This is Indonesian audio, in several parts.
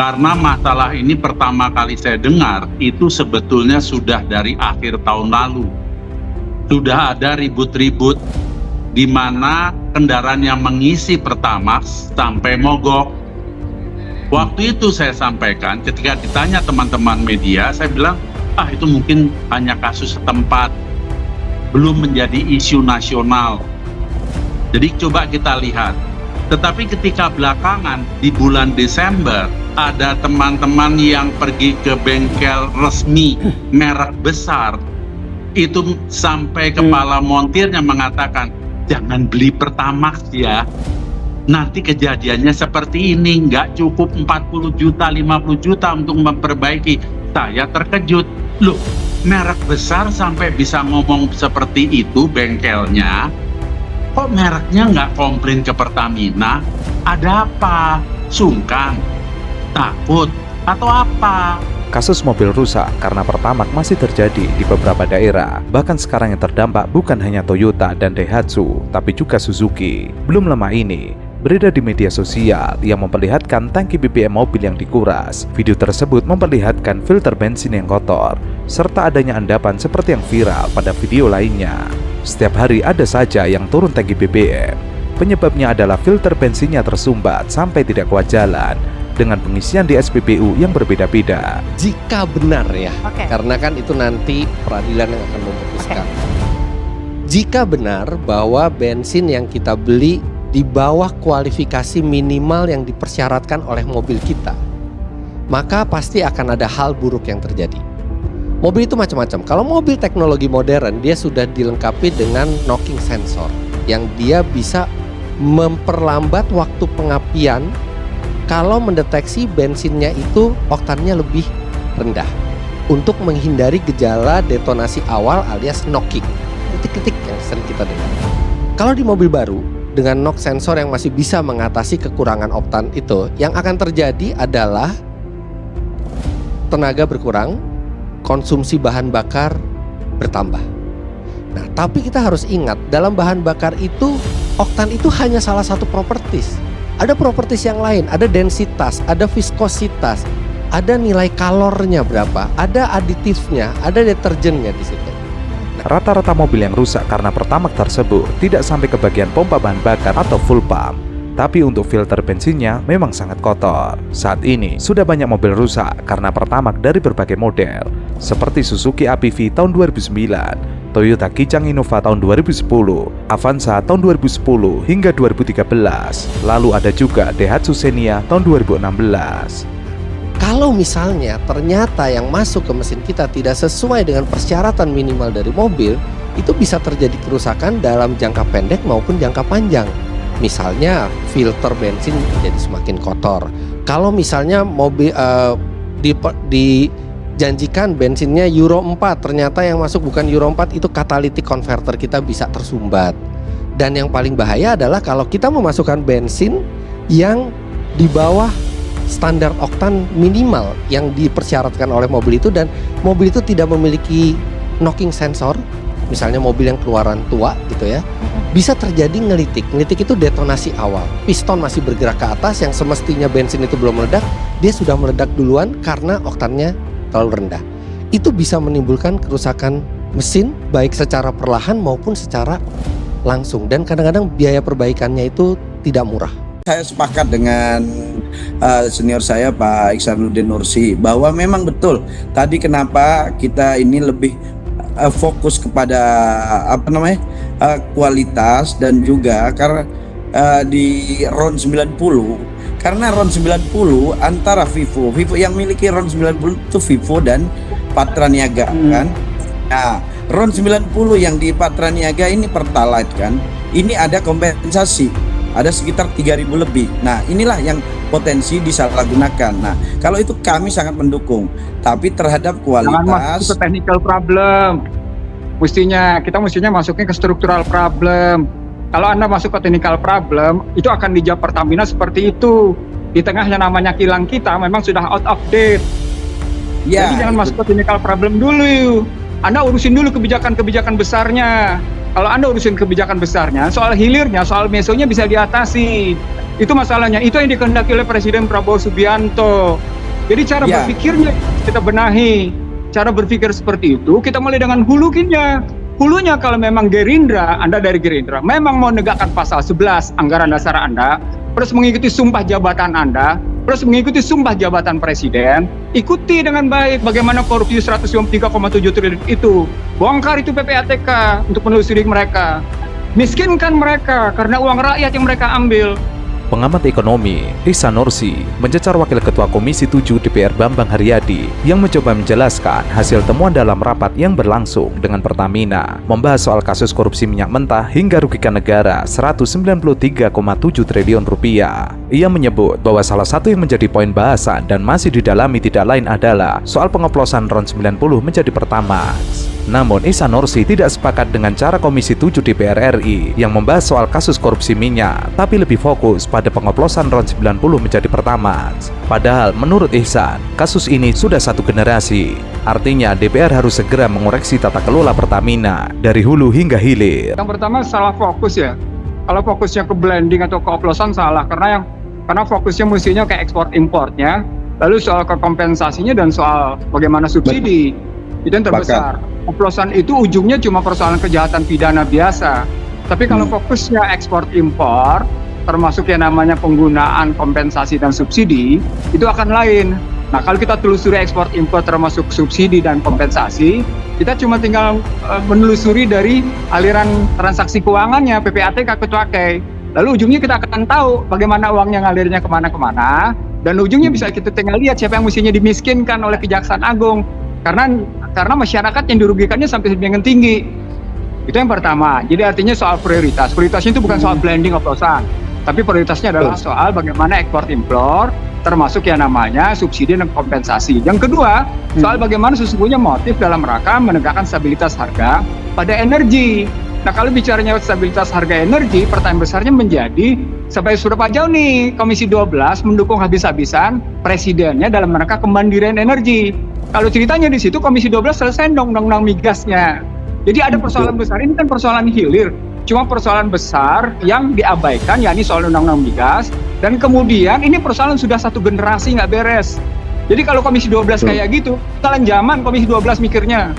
Karena masalah ini pertama kali saya dengar itu sebetulnya sudah dari akhir tahun lalu. Sudah ada ribut-ribut di mana kendaraan yang mengisi Pertamax sampai mogok. Waktu itu saya sampaikan ketika ditanya teman-teman media, saya bilang, itu mungkin hanya kasus setempat, belum menjadi isu nasional. Jadi coba kita lihat. Tetapi ketika belakangan di bulan Desember ada teman-teman yang pergi ke bengkel resmi merek besar, itu sampai kepala montirnya mengatakan, jangan beli Pertamax ya, nanti kejadiannya seperti ini, nggak cukup 40 juta, 50 juta untuk memperbaiki. Saya terkejut, loh merek besar sampai bisa ngomong seperti itu bengkelnya, kok mereknya nggak komplain ke Pertamina? Ada apa? Sungkan? Takut? Atau apa? Kasus mobil rusak karena Pertamax masih terjadi di beberapa daerah. Bahkan sekarang yang terdampak bukan hanya Toyota dan Daihatsu, tapi juga Suzuki. Belum lama ini, beredar di media sosial yang memperlihatkan tangki BBM mobil yang dikuras. Video tersebut memperlihatkan filter bensin yang kotor, serta adanya endapan seperti yang viral pada video lainnya. Setiap hari ada saja yang turun tangki BBM. Penyebabnya adalah filter bensinnya tersumbat sampai tidak kuat jalan dengan pengisian di SPBU yang berbeda-beda. Jika benar ya, karena kan itu nanti peradilan yang akan memutuskan. Jika benar bahwa bensin yang kita beli di bawah kualifikasi minimal yang dipersyaratkan oleh mobil kita, maka pasti akan ada hal buruk yang terjadi. Mobil itu macam-macam. Kalau mobil teknologi modern, dia sudah dilengkapi dengan knocking sensor yang dia bisa memperlambat waktu pengapian kalau mendeteksi bensinnya itu oktannya lebih rendah, untuk menghindari gejala detonasi awal alias knocking, titik-titik yang sering kita dengar. Kalau di mobil baru dengan knock sensor yang masih bisa mengatasi kekurangan oktan itu, yang akan terjadi adalah tenaga berkurang, konsumsi bahan bakar bertambah. Nah, tapi kita harus ingat, dalam bahan bakar itu, oktan itu hanya salah satu properties. Ada properties yang lain, ada densitas, ada viskositas, ada nilai kalornya berapa, ada aditifnya, ada deterjennya di situ. Rata-rata mobil yang rusak karena Pertamax tersebut tidak sampai ke bagian pompa bahan bakar atau full pump. Tapi untuk filter bensinnya memang sangat kotor. Saat ini sudah banyak mobil rusak karena Pertamax dari berbagai model, seperti Suzuki APV tahun 2009, Toyota Kijang Innova tahun 2010, Avanza tahun 2010 hingga 2013. Lalu ada juga Daihatsu Xenia tahun 2016. Kalau misalnya ternyata yang masuk ke mesin kita tidak sesuai dengan persyaratan minimal dari mobil, itu bisa terjadi kerusakan dalam jangka pendek maupun jangka panjang. Misalnya filter bensin menjadi semakin kotor. Kalau misalnya mobil dijanjikan bensinnya Euro 4, ternyata yang masuk bukan Euro 4, itu catalytic converter kita bisa tersumbat. Dan yang paling bahaya adalah kalau kita memasukkan bensin yang di bawah standar oktan minimal yang dipersyaratkan oleh mobil itu, dan mobil itu tidak memiliki knocking sensor, misalnya mobil yang keluaran tua gitu ya, bisa terjadi ngelitik. Ngelitik itu detonasi awal. Piston masih bergerak ke atas, yang semestinya bensin itu belum meledak, dia sudah meledak duluan karena oktannya terlalu rendah. Itu bisa menimbulkan kerusakan mesin baik secara perlahan maupun secara langsung, dan kadang-kadang biaya perbaikannya itu tidak murah. Saya sepakat dengan senior saya Pak Iksanuddin Nursi bahwa memang betul tadi kenapa kita ini lebih fokus kepada kualitas, dan juga karena di RON 90, karena RON 90 antara Vivo yang miliki RON 90 itu Vivo dan Patra Niaga kan. Nah, RON 90 yang di Patra Niaga ini Pertalite kan, ini ada kompensasi, ada sekitar 3.000 lebih. Nah, inilah yang potensi disalahgunakan. Nah, kalau itu kami sangat mendukung, tapi terhadap kualitas. Jangan masuk ke technical problem. Kita mestinya masuknya ke structural problem. Kalau Anda masuk ke technical problem, itu akan dijawab Pertamina seperti itu. Di tengahnya namanya kilang kita memang sudah out of date. Ya, jadi jangan masuk ke technical problem dulu. Anda urusin dulu kebijakan-kebijakan besarnya. Kalau Anda urusin kebijakan besarnya, soal hilirnya, soal mesonya bisa diatasi. Itu masalahnya, itu yang dikehendaki oleh Presiden Prabowo Subianto. Jadi cara Ya. berpikirnya kita benahi. Cara berpikir seperti itu kita mulai dengan hulunya. Hulunya kalau memang Gerindra, Anda dari Gerindra, memang mau negakkan pasal 11 anggaran dasar Anda, terus mengikuti sumpah jabatan Anda, terus mengikuti sumpah jabatan Presiden, ikuti dengan baik bagaimana korupsi 153,7 triliun itu. Bongkar itu PPATK untuk menelusuri mereka. Miskinkan mereka karena uang rakyat yang mereka ambil. Pengamat ekonomi Ihsan Nursi mencecar Wakil Ketua Komisi 7 DPR Bambang Haryadi yang mencoba menjelaskan hasil temuan dalam rapat yang berlangsung dengan Pertamina membahas soal kasus korupsi minyak mentah hingga rugikan negara 193,7 triliun rupiah. Ia menyebut bahwa salah satu yang menjadi poin bahasan dan masih didalami tidak lain adalah soal pengoplosan RON 90 menjadi Pertamax. Namun Ihsan Nursi tidak sepakat dengan cara Komisi 7 DPR RI yang membahas soal kasus korupsi minyak, tapi lebih fokus pada pengoplosan RON 90 menjadi Pertamax. Padahal menurut Ihsan, kasus ini sudah satu generasi. Artinya DPR harus segera mengoreksi tata kelola Pertamina dari hulu hingga hilir. Yang pertama salah fokus ya. Kalau fokusnya ke blending atau ke oplosan salah karena fokusnya mestinya ke ekspor importnya, lalu soal ke kompensasinya dan soal bagaimana subsidi. Itu yang terbesar. Oplosan itu ujungnya cuma persoalan kejahatan pidana biasa. Tapi kalau fokusnya ekspor impor, termasuk yang namanya penggunaan kompensasi dan subsidi, itu akan lain. Nah, kalau kita telusuri ekspor impor termasuk subsidi dan kompensasi, kita cuma tinggal menelusuri dari aliran transaksi keuangannya, PPATK ke cukai. Lalu ujungnya kita akan tahu bagaimana uangnya ngalirnya kemana-kemana, dan ujungnya bisa kita tinggal lihat siapa yang mestinya dimiskinkan oleh Kejaksaan Agung. Karena masyarakat yang dirugikannya sampai sedemikian tinggi. Itu yang pertama. Jadi artinya soal prioritas. Prioritasnya itu bukan soal blending oplosan, tapi prioritasnya adalah soal bagaimana ekspor impor, termasuk yang namanya subsidi dan kompensasi. Yang kedua, soal bagaimana sesungguhnya motif dalam rangka menegakkan stabilitas harga pada energi. Nah, kalau bicaranya stabilitas harga energi, pertanyaan besarnya menjadi sampai seberapa jauh nih Komisi 12 mendukung habis-habisan presidennya dalam rangka kemandirian energi. Kalau ceritanya di situ Komisi 12 selesai undang-undang migasnya. Jadi ada persoalan besar, ini kan persoalan hilir. Cuma persoalan besar yang diabaikan, yakni soal undang-undang migas. Dan kemudian ini persoalan sudah satu generasi nggak beres. Jadi kalau Komisi 12 kayak gitu, ketinggalan zaman Komisi 12 mikirnya.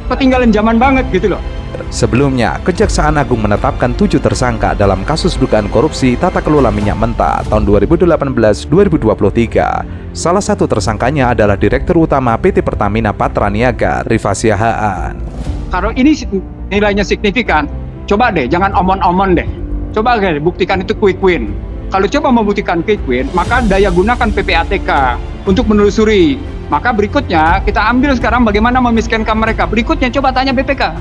Ketinggalan zaman banget gitu loh. Sebelumnya, Kejaksaan Agung menetapkan 7 tersangka dalam kasus dugaan korupsi tata kelola minyak mentah tahun 2018-2023. Salah satu tersangkanya adalah Direktur Utama PT Pertamina Patraniaga, Rifasya Haan. Kalau ini nilainya signifikan, coba deh, jangan omon-omon deh. Coba deh, buktikan itu quick win. Kalau coba membuktikan quick win, maka daya gunakan PPATK untuk menelusuri. Maka berikutnya, kita ambil sekarang bagaimana memiskinkan mereka. Berikutnya, coba tanya BPK.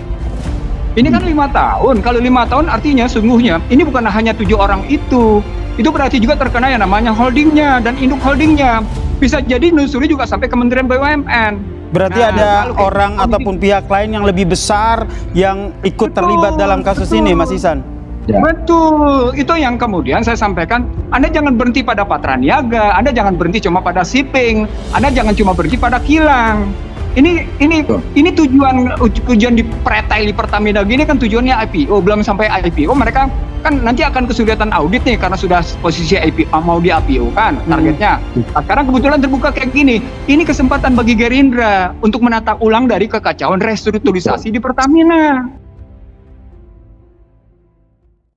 Ini kan 5 tahun. Kalau 5 tahun artinya sungguhnya ini bukan hanya 7 orang itu. Itu berarti juga terkena yang namanya holdingnya dan induk holdingnya. Bisa jadi nelusuri juga sampai Kementerian BUMN. Berarti ada orang ataupun pihak lain yang lebih besar yang ikut terlibat dalam kasus ini, Mas Ihsan. Ya. Betul, itu yang kemudian saya sampaikan. Anda jangan berhenti pada Patraniaga, Anda jangan berhenti cuma pada shipping, Anda jangan cuma berhenti pada kilang. Ini tujuan di pretel di Pertamina gini kan tujuannya IPO, belum sampai IPO mereka kan nanti akan kesulitan audit nih karena sudah posisi IPO, mau di IPO kan targetnya. Nah, sekarang kebetulan terbuka kayak gini. Ini kesempatan bagi Gerindra untuk menata ulang dari kekacauan restrukturisasi di Pertamina.